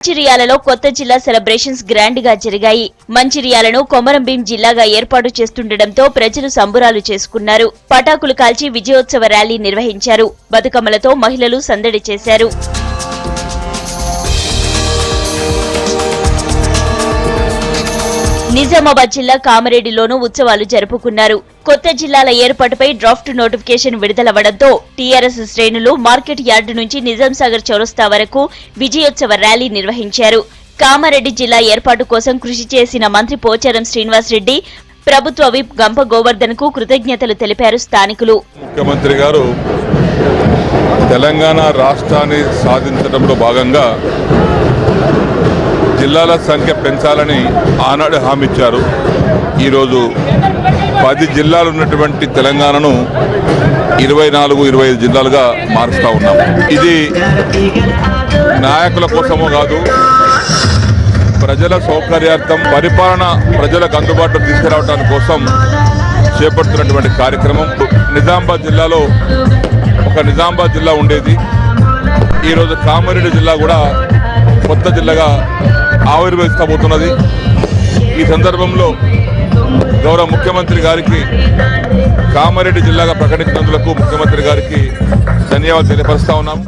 మంచిర్యాలలో కొత్త జిల్లా celebrations grand గా జరిగాయి. మంచిర్యాలను కొమరంభీం జిల్లాగా ఏర్పాటు చేస్తుండటంతో ప్రజలు సంబురాలు చేసుకున్నారు. పటాకులు కాల్చి విజయోత్సవ ర్యాలీ నిర్వహించారు. బతుకమ్మలతో మహిళలు సందడి చేశారు. నిజామాబాద్ జిల్లా కామారెడ్డిలోనూ ఉత్సవాలు జరుపుకున్నారు. కొత్త జిల్లాల ఏర్పాటుపై డ్రాఫ్ట్ నోటిఫికేషన్ విడుదలవడంతో టీఆర్ఎస్ శ్రేణులు మార్కెట్ యార్డు నుంచి నిజాంసాగర్ చౌరస్తా వరకు విజయోత్సవ ర్యాలీ నిర్వహించారు. కామారెడ్డి జిల్లా ఏర్పాటు కోసం కృషి చేసిన మంత్రి పోచారం శ్రీనివాసరెడ్డి, ప్రభుత్వ విప్ గంప గోవర్ధన్ కు కృతజ్ఞతలు తెలిపారు స్థానికులు. ముఖ్యమంత్రి గారు తెలంగాణ రాష్ట్రాన్ని సాధించడంలో భాగంగా జిల్లాల సంఖ్య పెంచాలని ఆనాడు హామీ ఇచ్చారు. ఈరోజు 10 జిల్లాలు ఉన్నటువంటి తెలంగాణను 24-25 జిల్లాలుగా మారుస్తూ ఉన్నాం. ఇది నాయకుల కోసమో కాదు, ప్రజల సౌకర్యార్థం పరిపాలన ప్రజలకు అందుబాటులో తీసుకురావడానికి కోసం చేపడుతున్నటువంటి కార్యక్రమం. నిజామాబాద్ జిల్లాలో ఒక నిజామాబాద్ జిల్లా ఉండేది. ఈరోజు కామారెడ్డి జిల్లా కూడా కొత్త జిల్లాగా ఆవిర్భవిస్తబోతున్నది. ఈ సందర్భంలో గౌరవ ముఖ్యమంత్రి గారికి కామారెడ్డి జిల్లాగా ప్రకటించినందుకు ముఖ్యమంత్రి గారికి ధన్యవాదాలు తెలియపరుస్తా ఉన్నాం.